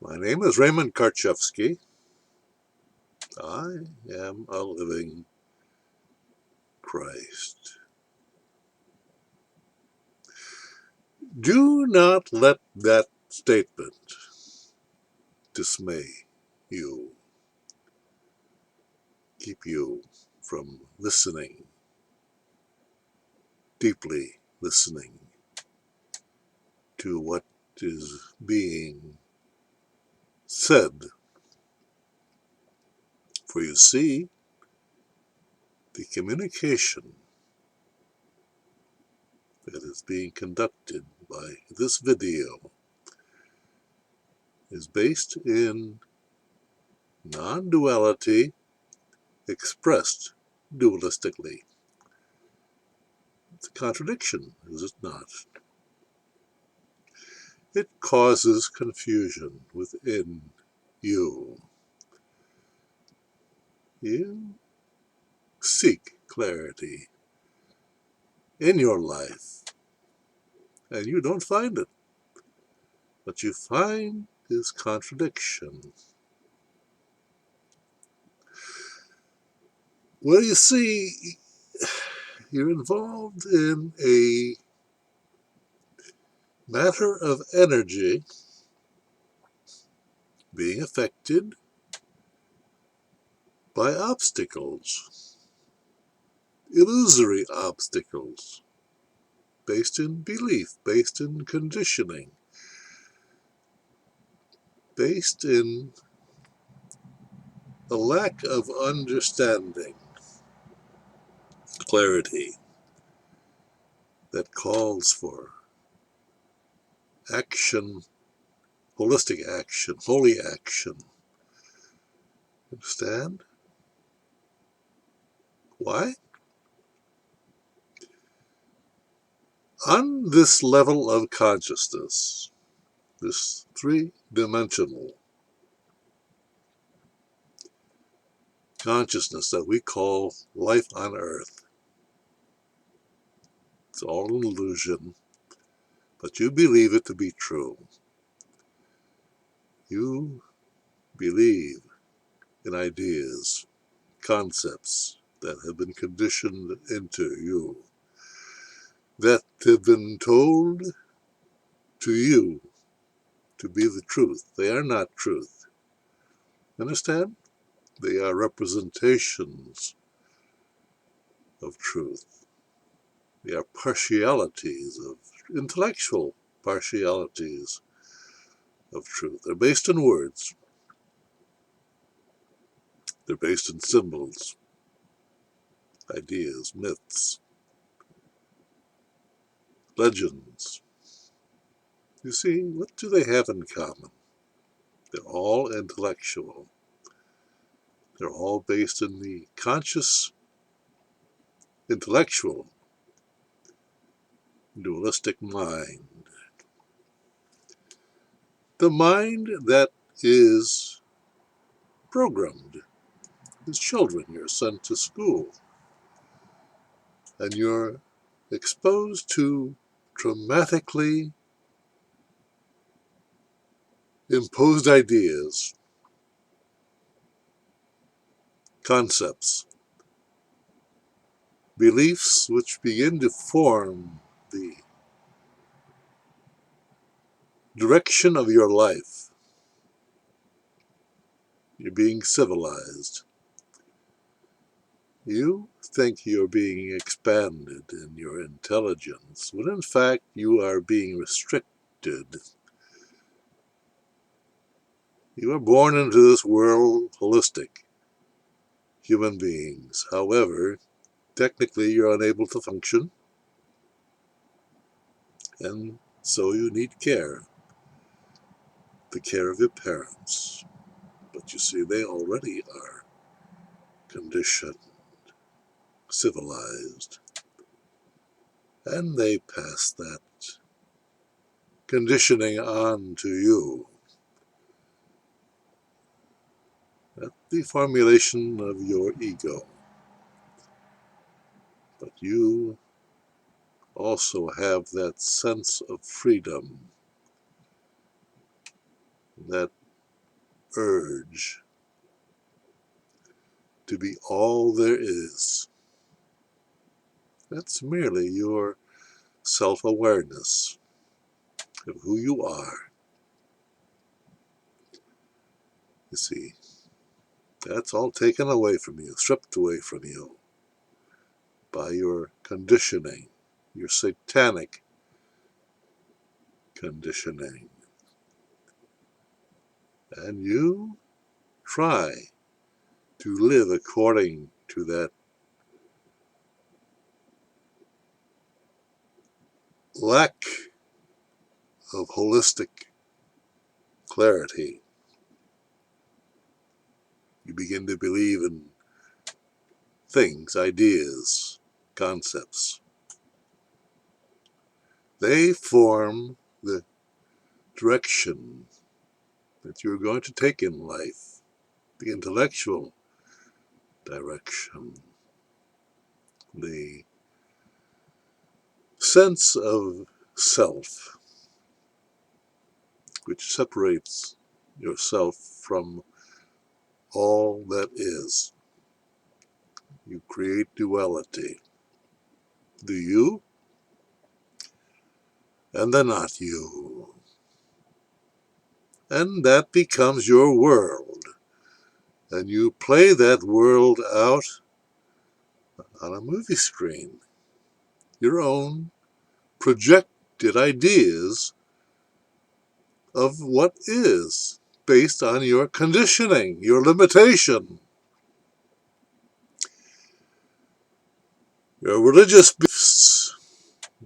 My name is Raymond Karchevsky. I am a living Christ. Do not let that statement dismay you, keep you from listening, deeply listening to what is being said. For you see, the communication that is being conducted by this video is based in non-duality expressed dualistically. It's a contradiction, is it not? It causes confusion within you. You seek clarity in your life, and you don't find it. What you find is contradiction. Well, you see, you're involved in a matter of energy being affected by obstacles, illusory obstacles, based in belief, based in conditioning, based in a lack of understanding, clarity that calls for action, holistic action, holy action. Understand? Why? On this level of consciousness, this three-dimensional consciousness that we call life on Earth, it's all an illusion, but you believe it to be true. You believe in ideas, concepts that have been conditioned into you, that have been told to you to be the truth. They are not truth. Understand? They are representations of truth. They are partialities of intellectual partialities of truth. They're based in words. They're based in symbols, ideas, myths, legends. You see, what do they have in common? They're all intellectual. They're all based in the conscious, intellectual, dualistic mind. The mind that is programmed. As children, you're sent to school, and you're exposed to traumatically imposed ideas, concepts, beliefs which begin to form the direction of your life. You're being civilized. You think you're being expanded in your intelligence, when in fact you are being restricted. You are born into this world holistic, human beings. However, technically you're unable to function, and so you need care, the care of your parents. But you see, they already are conditioned, civilized, and they pass that conditioning on to you. That's the formulation of your ego. But you also have that sense of freedom, that urge to be all there is. That's merely your self-awareness of who you are. You see, that's all taken away from you, stripped away from you by your conditioning, your satanic conditioning. And you try to live according to that lack of holistic clarity. You begin to believe in things, ideas, concepts. They form the direction that you're going to take in life, the intellectual direction, the sense of self, which separates yourself from all that is. You create duality. The you and the not you. And that becomes your world. And you play that world out on a movie screen. Your own projected ideas of what is, based on your conditioning, your limitation, your religious beliefs,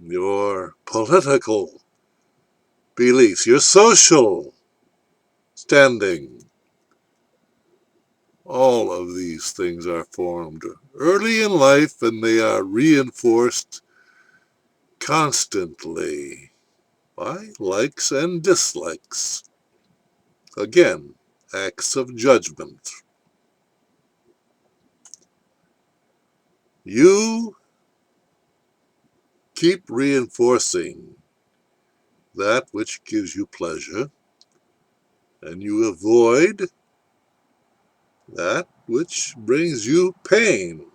your political beliefs, your social standing. All of these things are formed early in life, and they are reinforced constantly by likes and dislikes. Again, acts of judgment. You keep reinforcing that which gives you pleasure, and you avoid that which brings you pain.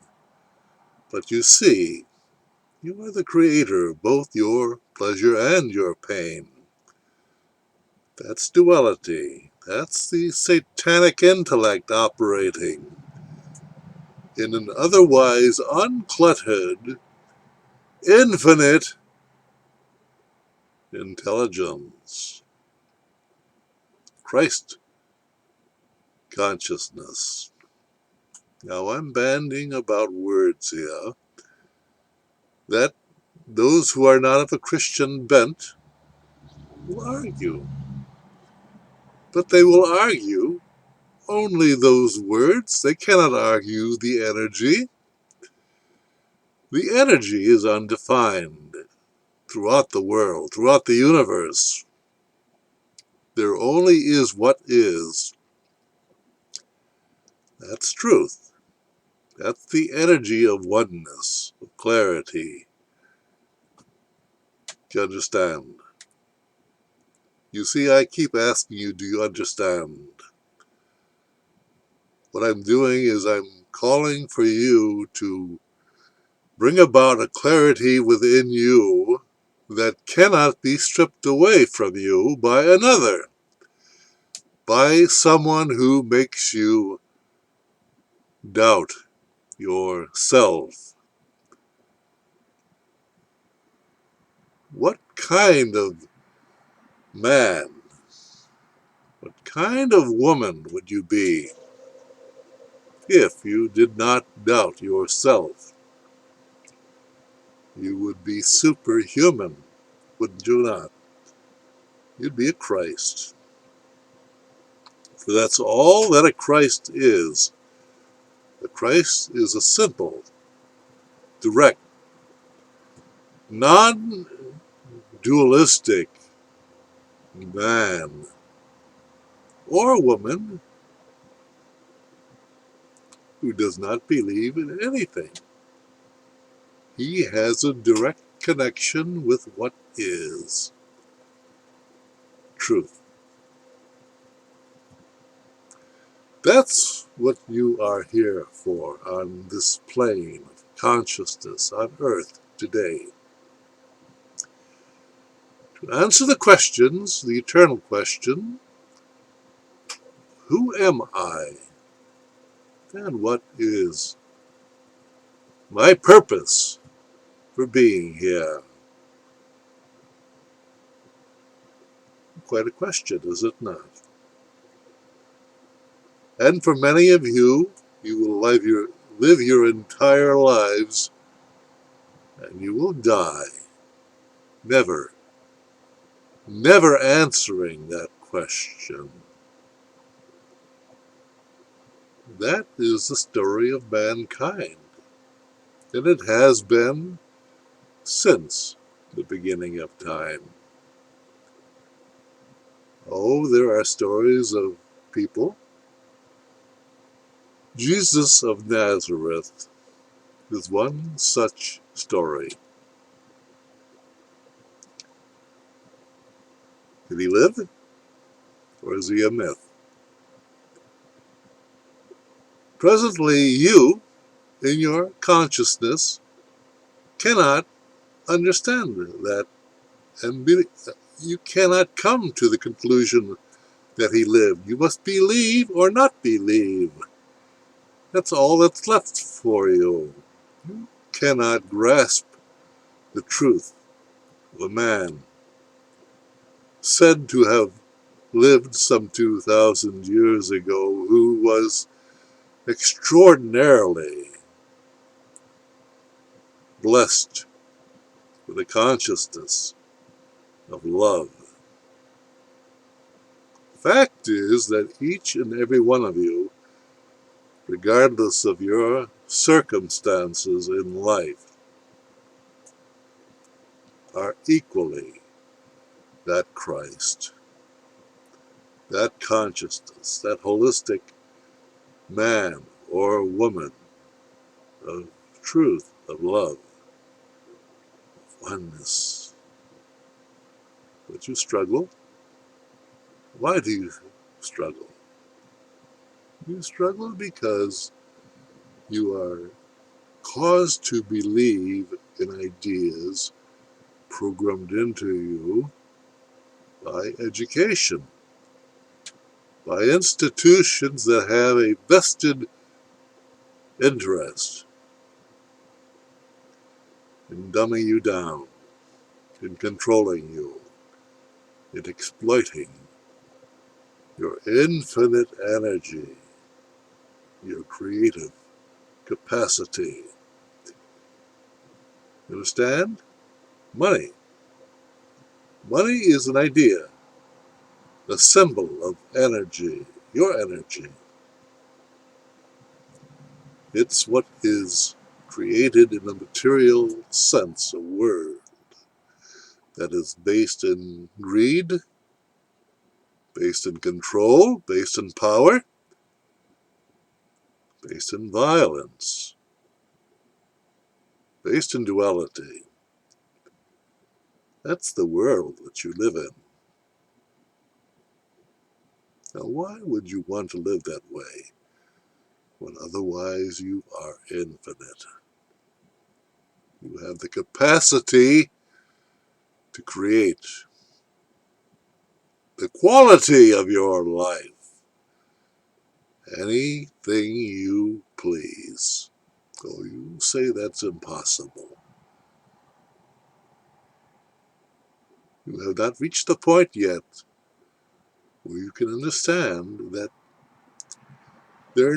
But you see, you are the creator of both your pleasure and your pain. That's duality. That's the satanic intellect operating in an otherwise uncluttered, infinite intelligence. Christ consciousness. Now I'm bandying about words here that those who are not of a Christian bent will argue. But they will argue only those words. They cannot argue the energy. The energy is undefined throughout the world, throughout the universe. There only is what is. That's truth. That's the energy of oneness, of clarity. Do you understand? You see, I keep asking you, do you understand? What I'm doing is I'm calling for you to bring about a clarity within you that cannot be stripped away from you by another, by someone who makes you doubt yourself. What kind of man, what kind of woman would you be if you did not doubt yourself? You would be superhuman, would you not? You'd be a Christ. For that's all that a Christ is. A Christ is a simple, direct, non-dualistic man or woman who does not believe in anything. He has a direct connection with what is truth. That's what you are here for on this plane of consciousness on Earth today. To answer the questions, the eternal question, who am I? And what is my purpose for being here? Quite a question, is it not? And for many of you, you will live your entire lives and you will die, never answering that question. That is the story of mankind, and it has been since the beginning of time. Oh, there are stories of people. Jesus of Nazareth is one such story. Did he live, or is he a myth? Presently, you, in your consciousness, cannot understand that, and you cannot come to the conclusion that he lived. You must believe or not believe. That's all that's left for you. You cannot grasp the truth of a man said to have lived some 2,000 years ago who was extraordinarily blessed with a consciousness of love. Fact is that each and every one of you, regardless of your circumstances in life, are equally that Christ, that consciousness, that holistic man or woman of truth, of love, of oneness. But you struggle. Why do you struggle? You struggle because you are caused to believe in ideas programmed into you by education, by institutions that have a vested interest in dumbing you down, in controlling you, in exploiting your infinite energy, your creative capacity. You understand? Money. Money is an idea, a symbol of energy, your energy. It's what is created in a material sense, a word that is based in greed, based in control, based in power, based in violence, based in duality. That's the world that you live in. Now, why would you want to live that way when otherwise you are infinite? You have the capacity to create the quality of your life. Anything you please. Oh, you say that's impossible. You have not reached the point yet where you can understand that there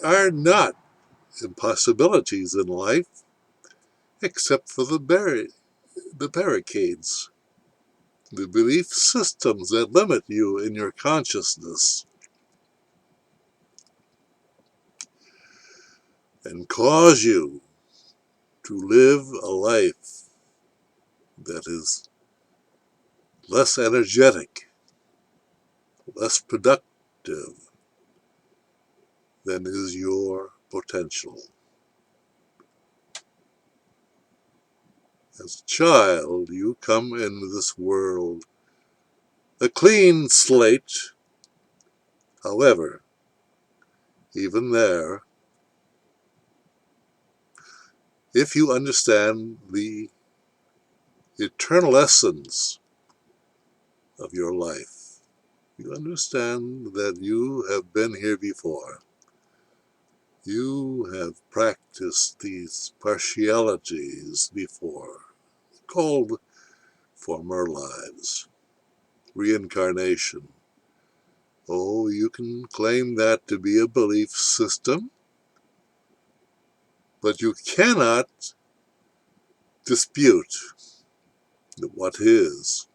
are not impossibilities in life except for the barricades, the belief systems that limit you in your consciousness and cause you to live a life that is less energetic, less productive than is your potential. As a child, you come into this world a clean slate. However, even there, if you understand the eternal essence of your life, you understand that you have been here before. You have practiced these partialities before, called former lives, reincarnation. Oh, you can claim that to be a belief system, but you cannot dispute that what is,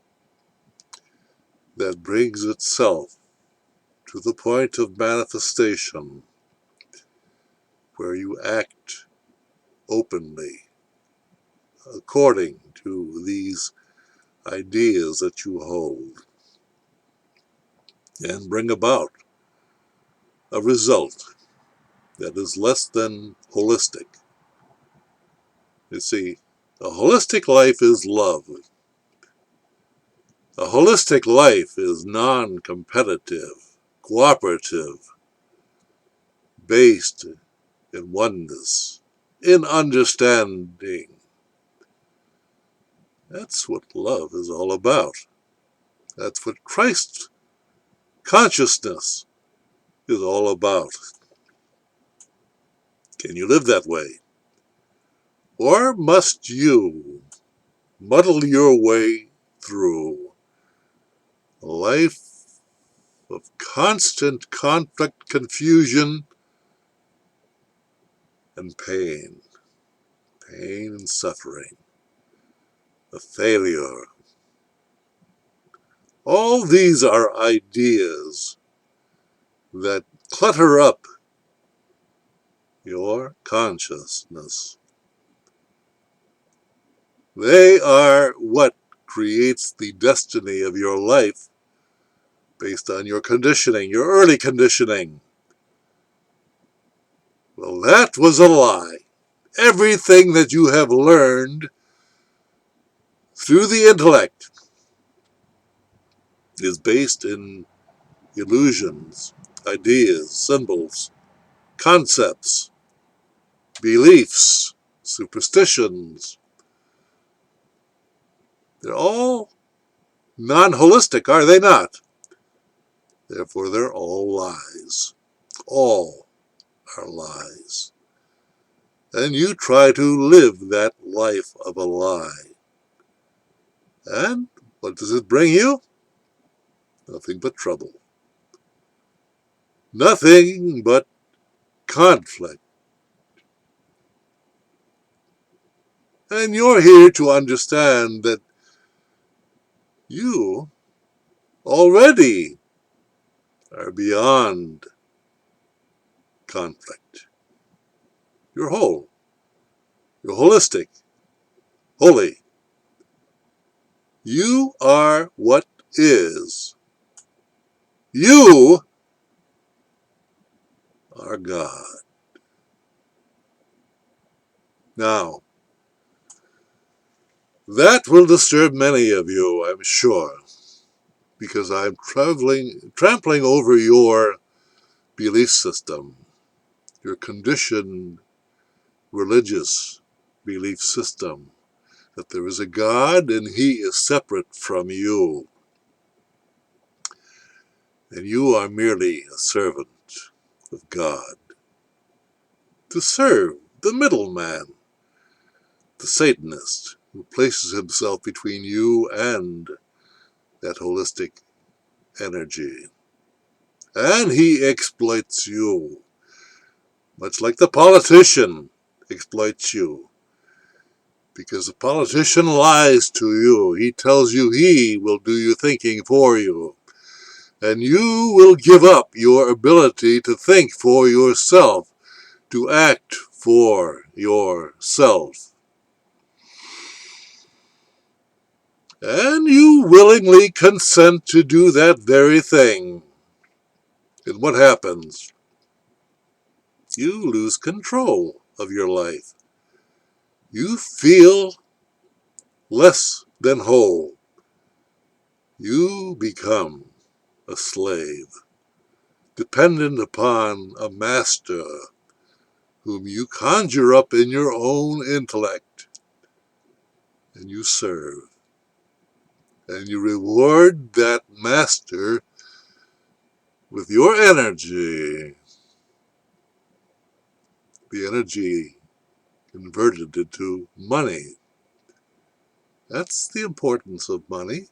that brings itself to the point of manifestation, where you act openly according to these ideas that you hold, and bring about a result that is less than holistic. You see, a holistic life is love. A holistic life is non-competitive, cooperative, based in oneness, in understanding. That's what love is all about. That's what Christ consciousness is all about. Can you live that way? Or must you muddle your way through a life of constant conflict, confusion, and pain? Pain and suffering, a failure. All these are ideas that clutter up your consciousness. They are what creates the destiny of your life based on your conditioning, your early conditioning. Well, that was a lie. Everything that you have learned through the intellect is based in illusions, ideas, symbols, concepts, beliefs, superstitions. They're all non-holistic, are they not? Therefore, they're all lies. All are lies. And you try to live that life of a lie. And what does it bring you? Nothing but trouble. Nothing but conflict. And you're here to understand that you already are beyond conflict. You're whole. You're holistic. Holy. You are what is. You are God. Now, that will disturb many of you, I'm sure, because I'm trampling over your belief system, your conditioned religious belief system, that there is a God and He is separate from you, and you are merely a servant of God, to serve the middleman, the Satanist, who places himself between you and that holistic energy. And he exploits you, much like the politician exploits you. Because the politician lies to you. He tells you he will do your thinking for you. And you will give up your ability to think for yourself, to act for yourself. And you willingly consent to do that very thing. And what happens? You lose control of your life. You feel less than whole. You become a slave. dependent upon a master whom you conjure up in your own intellect, and you serve. And you reward that master with your energy, the energy converted into money. That's the importance of money.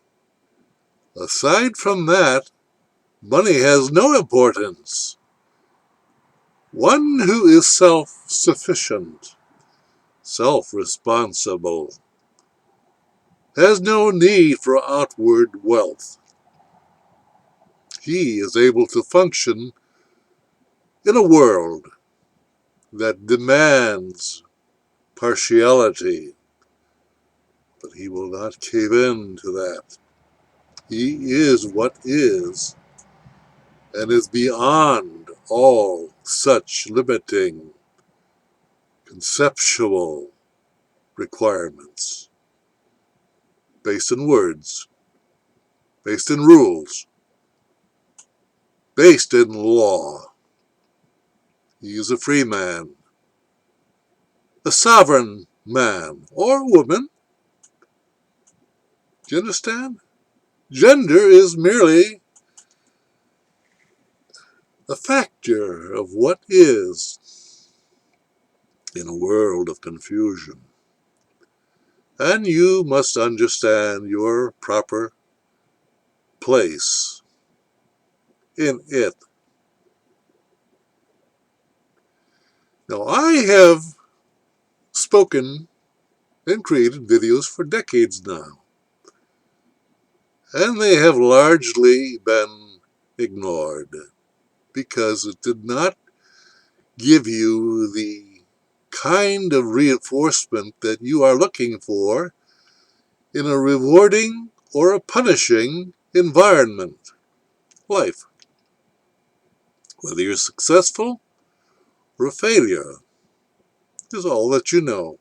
Aside from that, money has no importance. One who is self-sufficient, self-responsible, has no need for outward wealth. He is able to function in a world that demands partiality, but he will not cave in to that. He is what is, and is beyond all such limiting conceptual requirements, based in words, based in rules, based in law. He is a free man, a sovereign man or woman. Do you understand? Gender is merely a factor of what is in a world of confusion. And you must understand your proper place in it. Now, I have spoken and created videos for decades now, and they have largely been ignored because it did not give you the kind of reinforcement that you are looking for in a rewarding or a punishing environment, life. Whether you're successful or a failure is all that you know,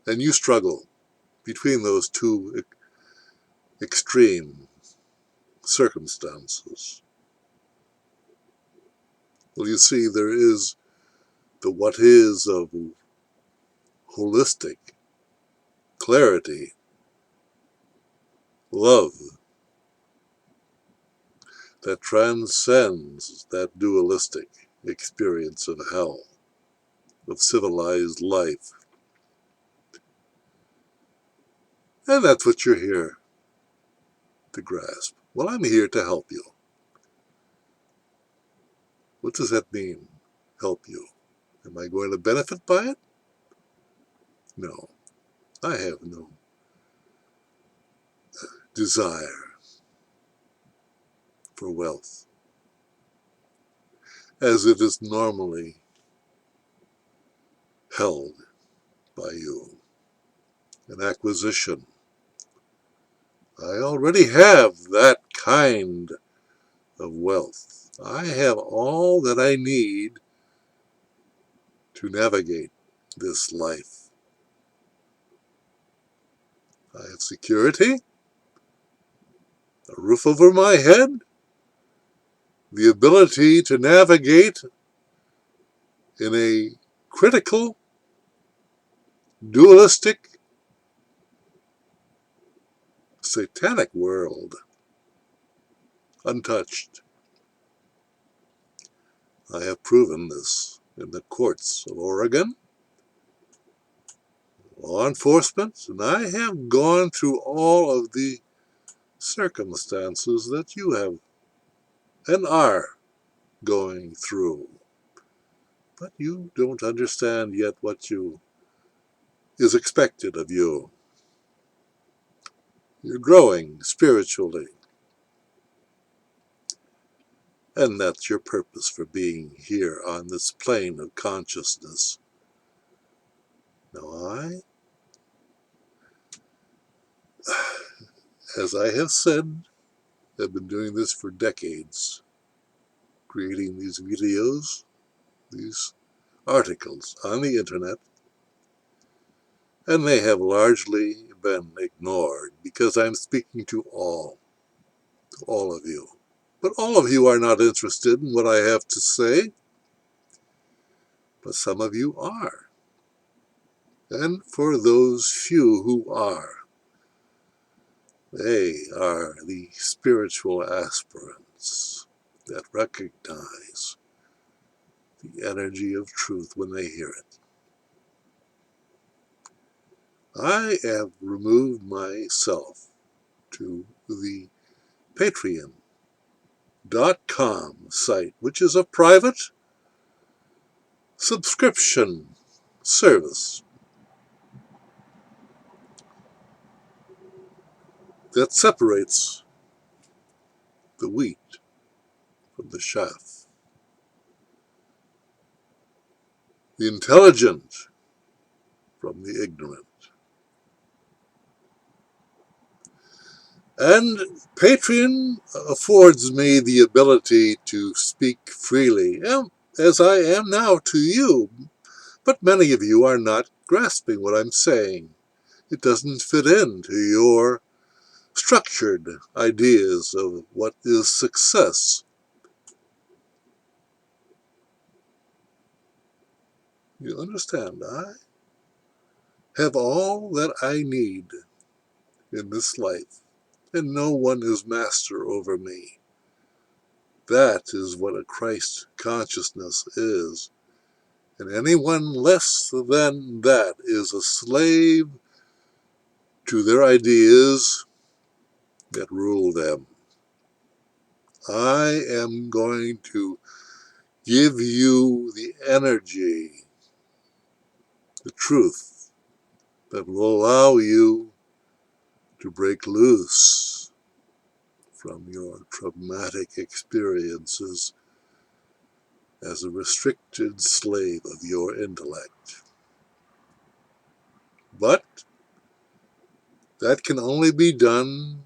and you struggle between those two extreme circumstances. Well, you see, there is the what is of holistic clarity, love, that transcends that dualistic experience of hell, of civilized life. And that's what you're here to grasp. Well, I'm here to help you. What does that mean, help you? Am I going to benefit by it? No, I have no desire for wealth, as it is normally held by you. An acquisition. I already have that kind of wealth. I have all that I need to navigate this life. I have security, a roof over my head, the ability to navigate in a critical, dualistic, satanic world, untouched. I have proven this in the courts of Oregon, law enforcement, and I have gone through all of the circumstances that you have and are going through. But you don't understand yet what is expected of you. You're growing spiritually. And that's your purpose for being here on this plane of consciousness. Now as I have said, have been doing this for decades, creating these videos, these articles on the internet, and they have largely been ignored because I'm speaking to all of you. But all of you are not interested in what I have to say. But some of you are. And for those few who are, they are the spiritual aspirants that recognize the energy of truth when they hear it. I have removed myself to the Patreon.com site, which is a private subscription service that separates the wheat from the chaff, the intelligent from the ignorant. And Patreon affords me the ability to speak freely, as I am now to you. But many of you are not grasping what I'm saying. It doesn't fit into your structured ideas of what is success. You understand, I have all that I need in this life, and no one is master over me. That is what a Christ consciousness is. And anyone less than that is a slave to their ideas that rule them. I am going to give you the energy, the truth, that will allow you to break loose from your traumatic experiences as a restricted slave of your intellect. But that can only be done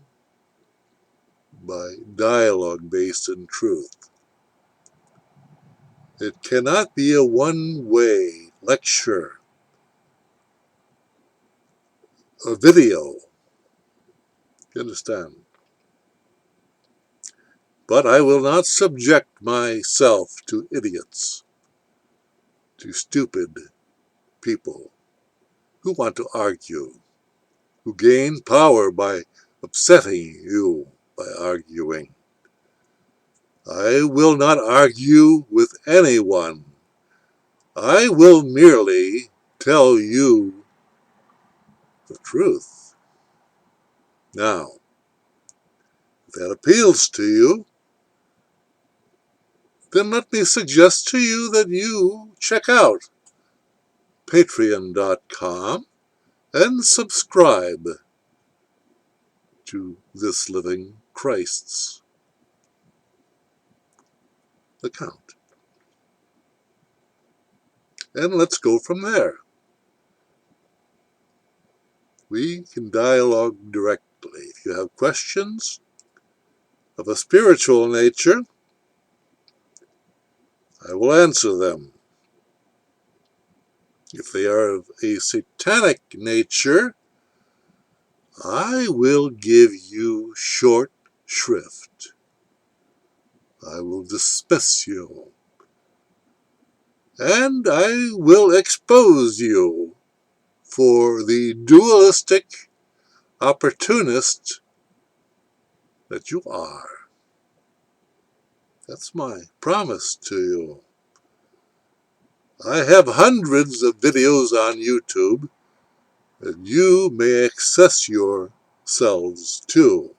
by dialogue based in truth. It cannot be a one-way lecture, a video. You understand? But I will not subject myself to idiots, to stupid people who want to argue, who gain power by upsetting you by arguing. I will not argue with anyone. I will merely tell you the truth. Now, if that appeals to you, then let me suggest to you that you check out patreon.com and subscribe to This Living Christ's account. And let's go from there. We can dialogue directly. If you have questions of a spiritual nature, I will answer them. If they are of a satanic nature, I will give you short shrift. I will dismiss you. And I will expose you for the dualistic opportunist that you are. That's my promise to you. I have hundreds of videos on YouTube that you may access yourselves to.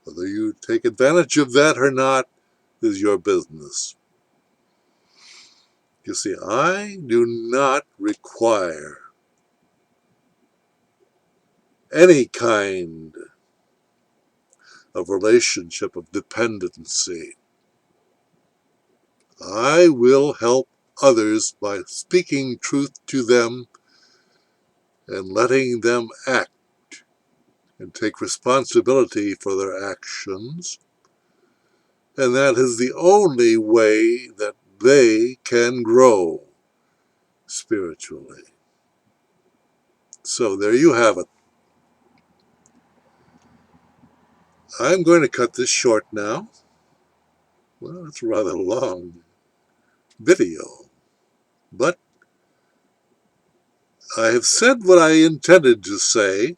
Whether you take advantage of that or not is your business. You see, I do not require any kind of relationship of dependency. I will help others by speaking truth to them and letting them act and take responsibility for their actions. And that is the only way that they can grow spiritually. So there you have it. I'm going to cut this short now. Well, it's a rather long video, but I have said what I intended to say,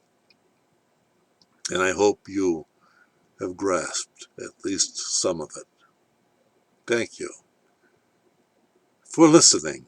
and I hope you have grasped at least some of it. Thank you for listening.